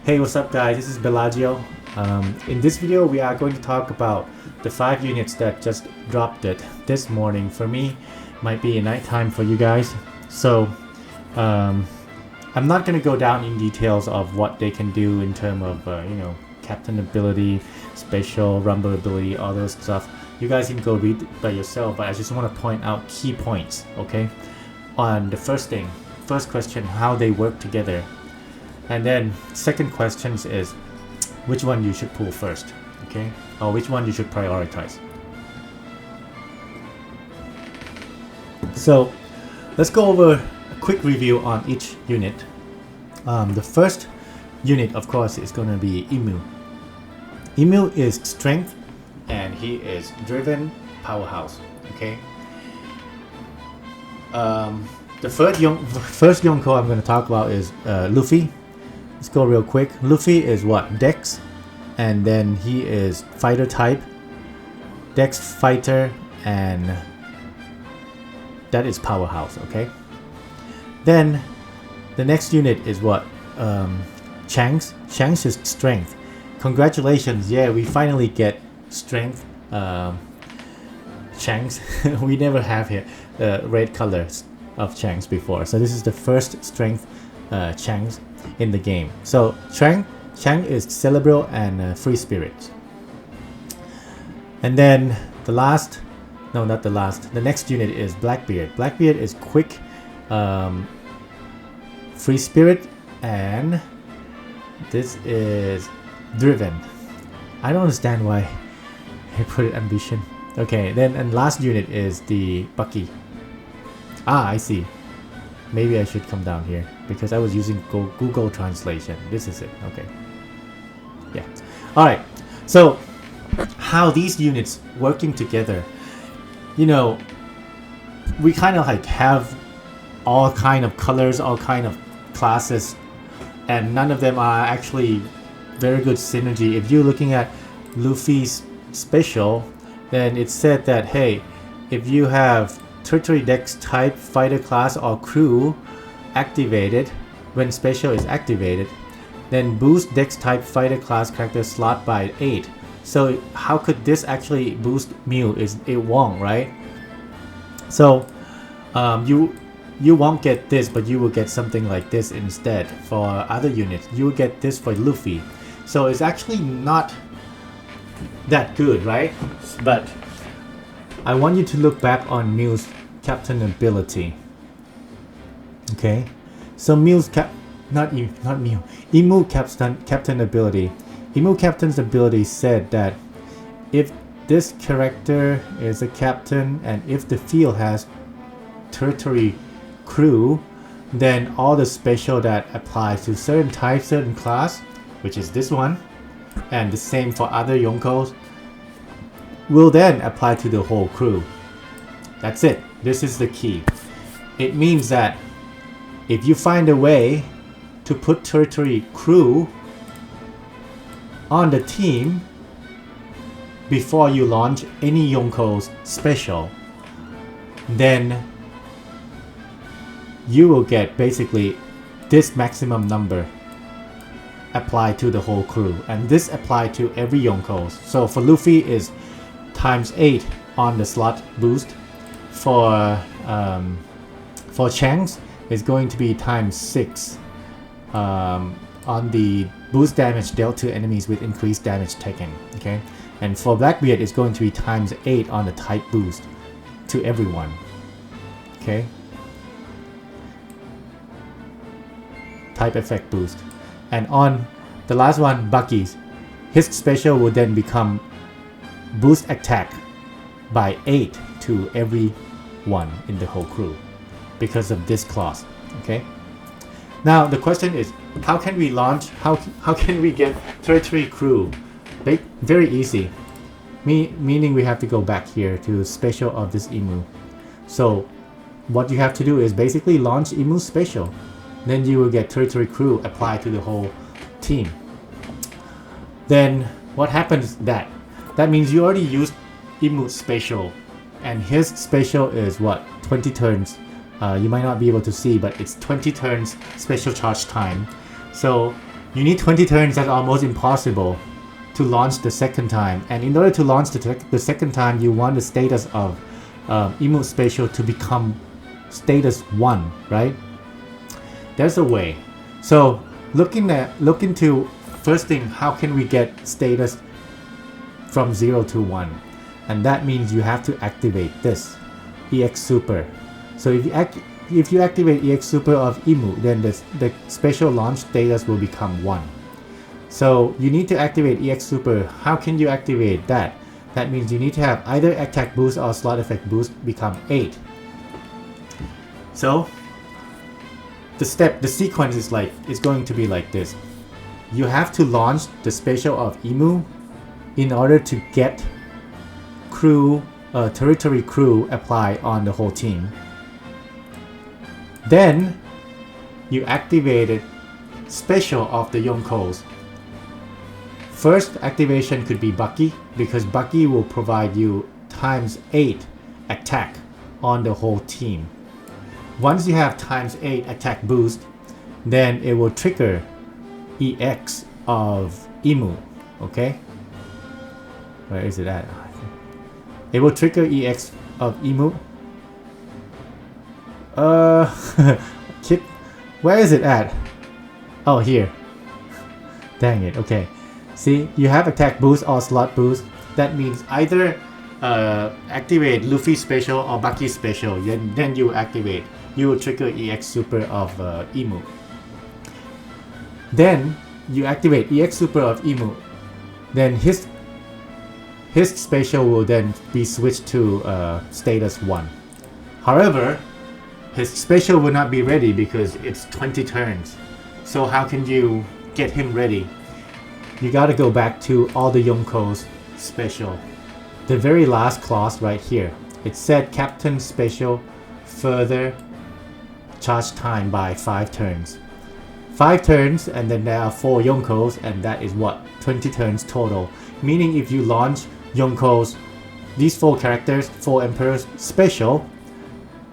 Hey, what's up guys, this is Bellagio. In this video we are going to talk about the 5 units that just dropped it this morning. For me, might be a nighttime for you guys. So I'm not going to go down in details of what they can do in terms of captain ability, special, rumble ability, all those stuff. You guys can go read it by yourself, but I just want to point out key points, okay? On the first question, how they work together. And then second questions is which one you should pull first, okay? Or which one you should prioritize. So let's go over a quick review on each unit. The first unit, of course, is going to be Imu. Imu is strength and he is driven powerhouse, okay? The first Yonko I'm going to talk about is Luffy. Let's go real quick. Luffy is what? Dex, and then he is fighter type. Dex fighter, and that is powerhouse, okay? Then the next unit is what? Shanks. Shanks is strength. Congratulations, yeah, we finally get strength Shanks. We never have here red colors of Shanks before, so this is the first strength Shanks in the game. So Chang is cerebral and free spirit. And then the next unit is Blackbeard. Blackbeard is quick, free spirit, and this is driven. I don't understand why I put it ambition. Okay, then and last unit is the Bucky. Ah, I see. Maybe I should come down here because I was using Google Translation. This is it. Okay. Yeah. All right. So how these units working together? You know, we kind of like have all kind of colors, all kind of classes, and none of them are actually very good synergy. If you're looking at Luffy's special, then it said that hey, if you have tertiary dex type fighter class or crew activated when special is activated, then boost dex type fighter class character slot by 8. So how could this actually boost Mew? It won't, right? So you won't get this, but you will get something like this instead. For other units you will get this for Luffy, so it's actually not that good, right? But I want you to look back on Mew's captain ability. Okay, so Imu captain ability. Imu captain's ability said that if this character is a captain and if the field has tertiary crew, then all the special that applies to certain type, certain class, which is this one, and the same for other Yonkos, will then apply to the whole crew. That's it. This is the key. It means that if you find a way to put tertiary crew on the team before you launch any Yonko's special, then you will get basically this maximum number applied to the whole crew, and this applied to every Yonko's. So for Luffy is times 8 on the slot boost. For Shanks is going to be times 6 on the boost damage dealt to enemies with increased damage taken. Okay, and for Blackbeard it's going to be times 8 on the type boost to everyone. Okay, type effect boost. And on the last one, Bucky's, his special will then become boost attack by 8 to everyone in the whole crew because of this clause. Okay, now the question is, how can we launch, how can we get tertiary crew? Very easy, meaning we have to go back here to special of this Imu. So what you have to do is basically launch Imu special, then you will get tertiary crew applied to the whole team. Then what happens? That means you already used Imu's special, and his special is what, 20 turns. You might not be able to see, but it's 20 turns special charge time. So You need 20 turns. That's almost impossible to launch the second time. And in order to launch the second time, you want the status of emote special to become status 1, right? There's a way. So look into first thing, how can we get status from 0 to 1? And that means you have to activate this EX Super. So if you activate EX Super of Emu, then the special launch status will become 1. So you need to activate EX Super. How can you activate that? That means you need to have either attack boost or slot effect boost become 8. So the sequence is going to be like this. You have to launch the special of Emu in order to get territory crew apply on the whole team. Then you activated special of the Yonkos. First activation could be Bucky, because Bucky will provide you times 8 attack on the whole team. Once you have times 8 attack boost, then it will trigger EX of Emu. Okay? Where is it at? It will trigger EX of Emu. Kit, where is it at? Oh, here. Dang it. Okay. See, you have attack boost or slot boost. That means either activate Luffy special or Bucky special. Then you activate. You will trigger EX Super of Emu. Then you activate EX Super of Emu. Then his special will then be switched to status 1. However, his special will not be ready because it's 20 turns. So how can you get him ready? You gotta go back to all the Yonkos special. The very last clause right here. It said Captain Special further charge time by 5 turns. 5 turns, and then there are 4 Yonkos, and that is what? 20 turns total. Meaning if you launch Yonkos, these 4 characters, 4 Emperors special,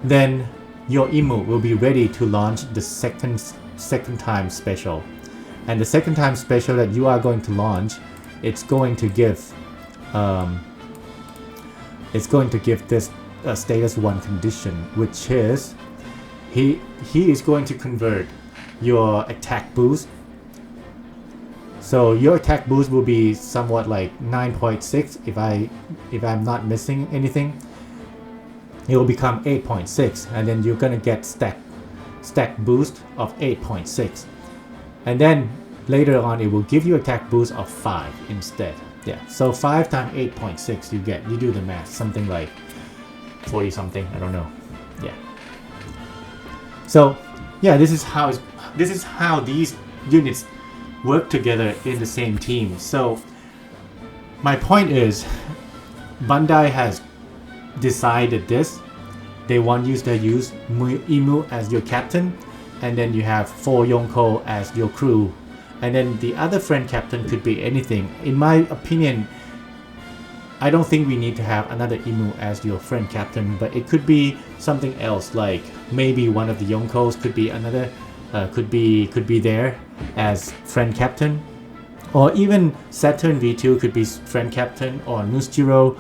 then your Emu will be ready to launch the second time special. And the second time special that you are going to launch, it's going to give this status 1 condition, which is he is going to convert your attack boost. So your attack boost will be somewhat like 9.6 if I'm not missing anything. It will become 8.6, and then you're gonna get stack boost of 8.6, and then later on it will give you attack boost of 5 instead. Yeah, so 5 times 8.6 you do the math, something like 40 something, I don't know. Yeah. So yeah, this is how these units work together in the same team. So my point is, Bandai has decided this. They want you to use Emu as your captain, and then you have 4 Yonko as your crew, and then the other friend captain could be anything. In my opinion, I don't think we need to have another Emu as your friend captain, but it could be something else, like maybe one of the Yonkos could be another could be there as friend captain, or even Saturn V2 could be friend captain, or Nushiro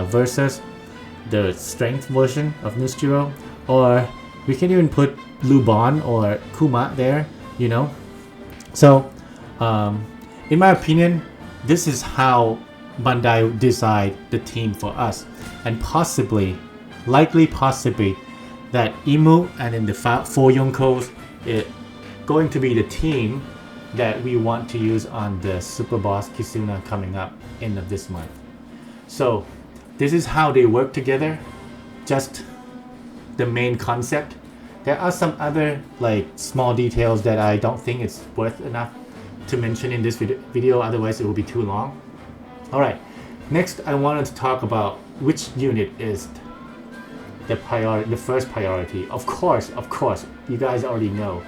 versus the strength version of Nushiro, or we can even put Lubon or Kuma there, you know. So in my opinion, this is how Bandai decide the team for us, and possibly that Emu and then the 4 Yonkos is going to be the team that we want to use on the Super Boss Kizuna coming up end of this month. So this is how they work together, just the main concept. There are some other like small details that I don't think it's worth enough to mention in this video, otherwise it will be too long. Alright, next I wanted to talk about which unit is the first priority. Of course, you guys already know.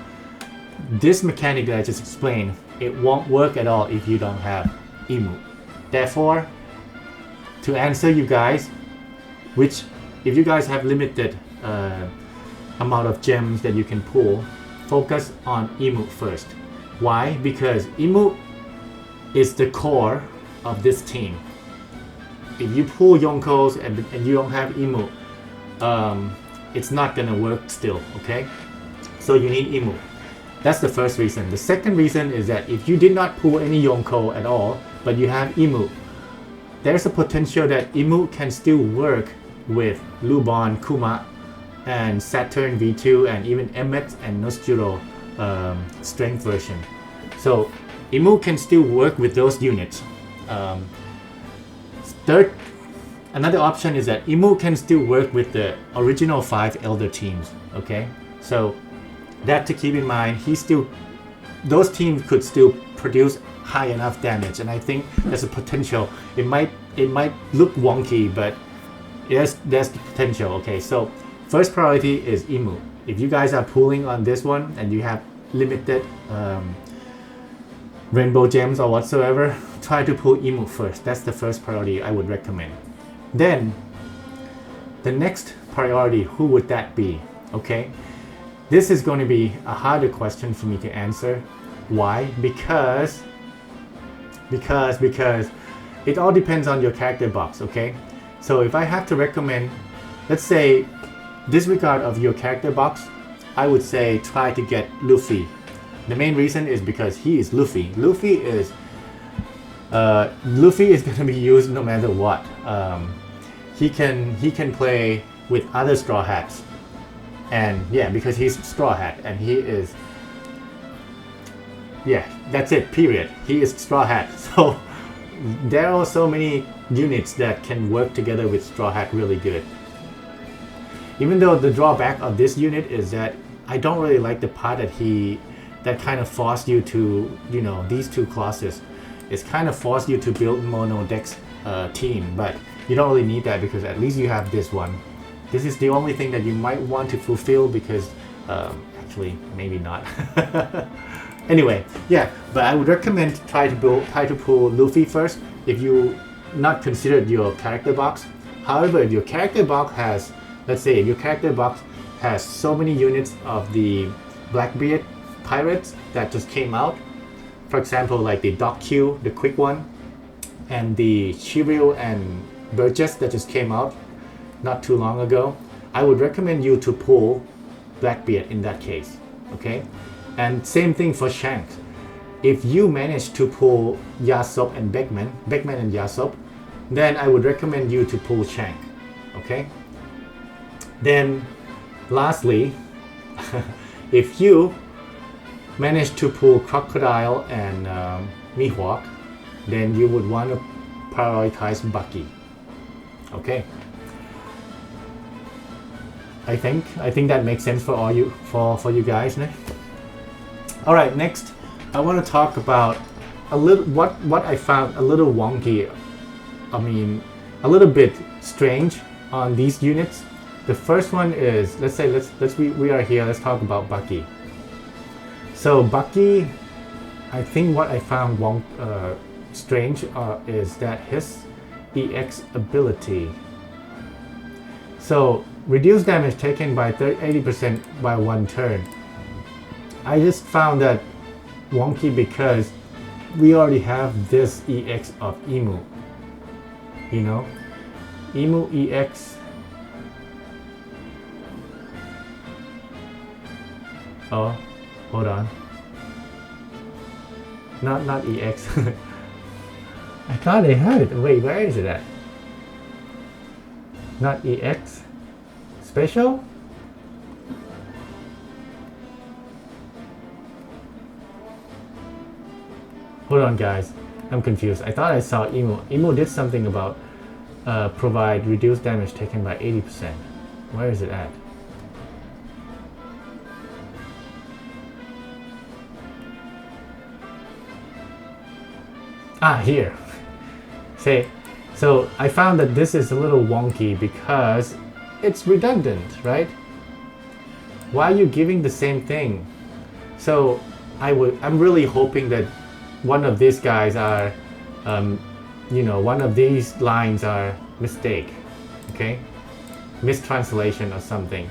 This mechanic that I just explained, it won't work at all if you don't have Emu. Therefore, to answer you guys, which if you guys have limited amount of gems that you can pull, focus on Emu first. Why? Because Imu is the core of this team. If you pull Yonkos and you don't have Imu, it's not gonna work still, okay? So you need Imu. That's the first reason. The second reason is that if you did not pull any Yonko at all, but you have Imu, there's a potential that Imu can still work with Lubon, Kuma, and Saturn V2, and even Emmet and Nosturo strength version. So Imu can still work with those units. Another option is that Imu can still work with the original 5 elder teams. Okay, so that to keep in mind. Those teams could still produce high enough damage, and I think there's a potential. It might look wonky, but there's the potential. Okay, so first priority is Imu. If you guys are pulling on this one and you have limited rainbow gems or whatsoever, try to pull Imu first. That's the first priority I would recommend. Then the next priority, who would that be? Okay, this is going to be a harder question for me to answer. Why? Because it all depends on your character box. Okay, so if I have to recommend, let's say disregard of your character box, I would say try to get Luffy. The main reason is because he is Luffy. Luffy is going to be used no matter what. He can play with other Straw Hats, and yeah, because he's Straw Hat, and he is, yeah, that's it, period. He is Straw Hat. So there are so many units that can work together with Straw Hat really good. Even though the drawback of this unit is that I don't really like the part that kind of forced you to, these two classes. It's kind of forced you to build mono dex team, but you don't really need that because at least you have this one. This is the only thing that you might want to fulfill because, actually, maybe not. Anyway, yeah, but I would recommend try to pull Luffy first if you not considered your character box. However, if your character box has, let's say, if your character box has so many units of the Blackbeard pirates that just came out, for example, like the Doc Q, the quick one, and the Shiryu and Burgess that just came out not too long ago, I would recommend you to pull Blackbeard in that case. Okay, and same thing for Shanks. If you manage to pull Yasop and Beckman and Yasop, then I would recommend you to pull Shank. Okay, then lastly, if you manage to pull Crocodile and Mihawk, then you would want to prioritize Bucky. Okay, I think that makes sense for all you for you guys, né? All right, next I want to talk about a little what I found a little wonky. I mean, a little bit strange on these units. The first one is, we are here. Let's talk about Bucky. So Bucky, I think what I found strange is that his EX ability. So reduce damage taken by 80% by one turn. I just found that wonky because we already have this EX of Imu. Imu EX. Oh, hold on. Not EX. I thought I had it. Wait, where is it at? Not EX. Special? Hold on, guys. I'm confused. I thought I saw Imu. Imu did something about provide reduced damage taken by 80%. Where is it at? Ah, here. So I found that this is a little wonky because it's redundant, right? Why are you giving the same thing? So I'm really hoping that one of these guys are, one of these lines are mistake, okay? Mistranslation or something.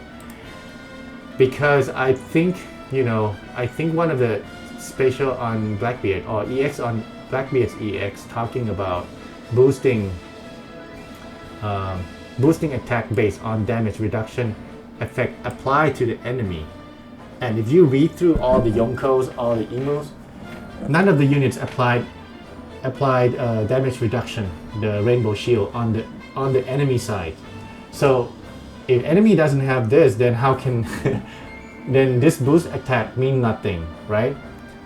Because I think one of the special on Blackbeard or EX on Blackbeard's EX talking about boosting attack based on damage reduction effect applied to the enemy. And if you read through all the Yonkos, all the emus, none of the units applied damage reduction, the rainbow shield on the enemy side. So if enemy doesn't have this, then how can then this boost attack mean nothing, right?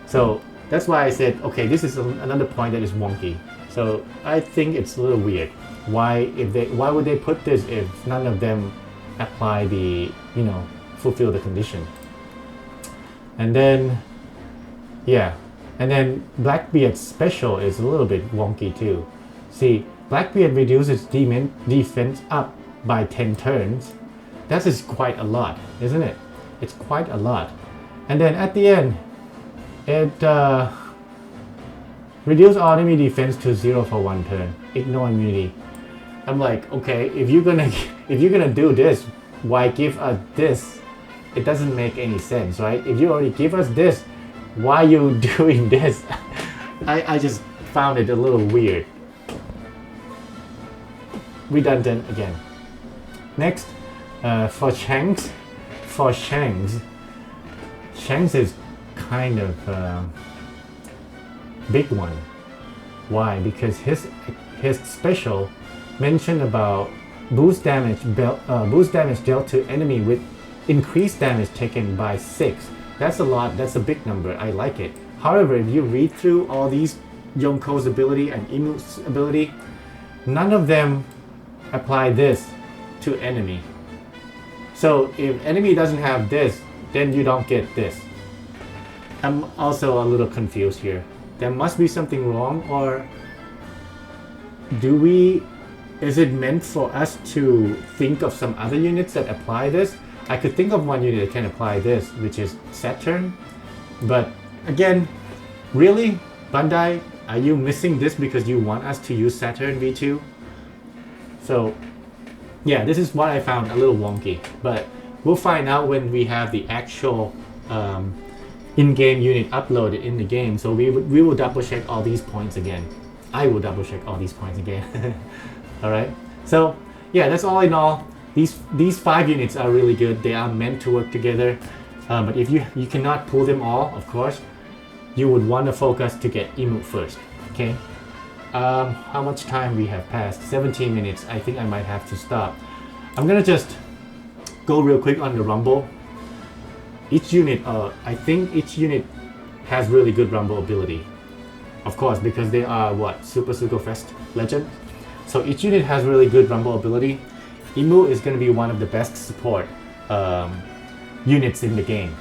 So that's why I said, okay, this is another point that is wonky. So I think it's a little weird. Why would they put this if none of them apply the, fulfill the condition? And then, yeah, and then Blackbeard's special is a little bit wonky too. See, Blackbeard reduces defense up by 10 turns. That is quite a lot, isn't it? It's quite a lot. And then at the end, it reduces all enemy defense to 0 for 1 turn. Ignore immunity. I'm like, okay, if you're gonna do this, why give us this? It doesn't make any sense, right? If you already give us this, why are you doing this? I just found it a little weird. Redundant again. Next, for Shanks. Shanks is kind of big one. Why? Because his special mentioned about boost damage dealt to enemy with increased damage taken by 6. That's a lot. That's a big number. I like it. However, if you read through all these Yonko's ability and Imu's ability, none of them apply this to enemy. So if enemy doesn't have this, then you don't get this. I'm also a little confused here. There must be something wrong, or is it meant for us to think of some other units that apply this? I could think of one unit that can apply this, which is Saturn. But again, really? Bandai, are you missing this because you want us to use Saturn V2? So yeah, this is what I found a little wonky. But we'll find out when we have the actual in-game unit uploaded in the game. So we will double check all these points again. I will double check all these points again. Alright, so yeah, that's all in all. These 5 units are really good. They are meant to work together. But if you cannot pull them all, of course, you would want to focus to get Emu first. Okay. How much time we have passed? 17 minutes. I think I might have to stop. I'm gonna just go real quick on the Rumble. Each unit, I think each unit has really good Rumble ability. Of course, because they are what? Super Sugo Fest Legend. So each unit has really good Rumble ability. Emu is going to be one of the best support units in the game.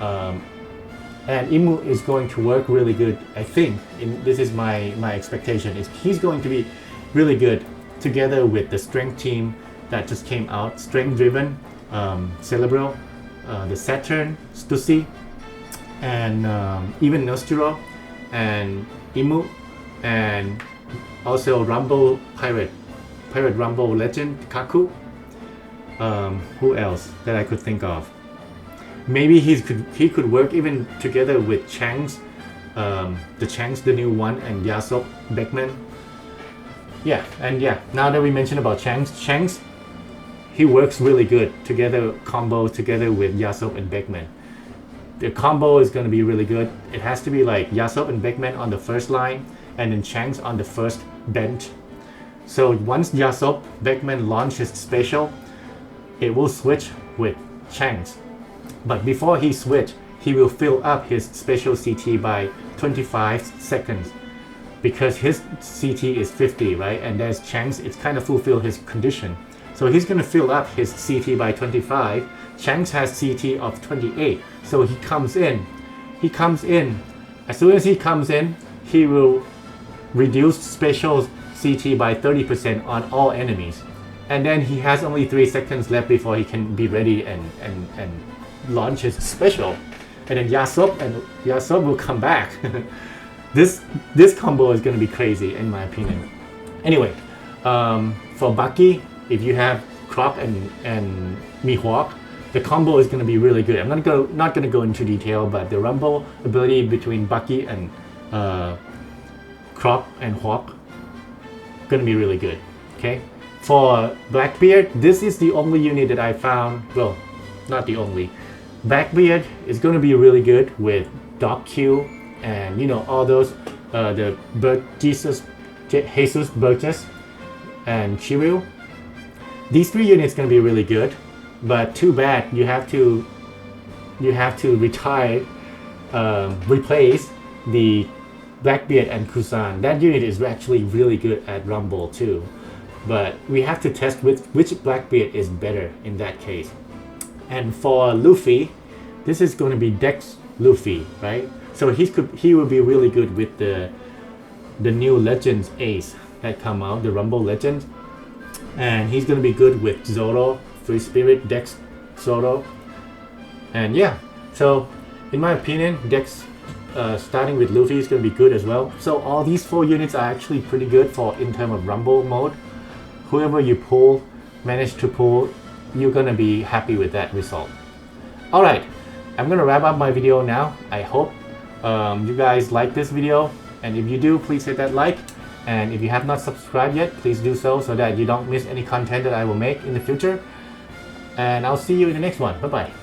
And Emu is going to work really good, I think. This is my expectation. He's going to be really good together with the strength team that just came out. Strength driven, Cerebral, the Saturn, Stussy, and even Nostro, and Emu, and also Rumble Pirate Rumble Legend Kaku. Who else that I could think of? Maybe he could work even together with Chang's, the new one, and Yasop Beckman. Yeah, and yeah, now that we mentioned about Chang's, he works really good together, combo together with Yasop and Beckman. The combo is going to be really good. It has to be like Yasop and Beckman on the first line, and then Chang's on the first bench. So once Yasop Beckman launches special, it will switch with Chang's. But before he switch, he will fill up his special CT by 25 seconds. Because his CT is 50, right? And there's Chang's, it's kind of fulfill his condition. So he's going to fill up his CT by 25. Chang's has CT of 28. So he comes in. As soon as he comes in, he will reduce special CT by 30% on all enemies. And then he has only 3 seconds left before he can be ready and launch his special. And then Yasop will come back. This combo is going to be crazy in my opinion. Anyway, for Bucky, if you have Croc and Mihawk, the combo is going to be really good. I'm not going to go into detail, but the Rumble ability between Bucky and Croc and Hawk going to be really good. Okay, for Blackbeard, this is the only unit that I found. Well, not the only. Blackbeard is going to be really good with Doc Q and all those the Jesus Burgess and Shiryu. These 3 units going to be really good, but too bad you have to replace the Blackbeard and Kusan. That unit is actually really good at Rumble too, but we have to test which Blackbeard is better in that case. And for Luffy, this is going to be Dex Luffy, right? So he will be really good with the new Legends Ace that come out, the Rumble Legends. And he's going to be good with Zoro, Free Spirit, Dex, Zoro. And yeah, so in my opinion, Dex starting with Luffy is going to be good as well. So all these 4 units are actually pretty good for in terms of Rumble mode. Whoever you manage to pull, you're going to be happy with that result. Alright, I'm going to wrap up my video now. I hope you guys like this video. And if you do, please hit that like. And if you have not subscribed yet, please do so that you don't miss any content that I will make in the future. And I'll see you in the next one. Bye bye.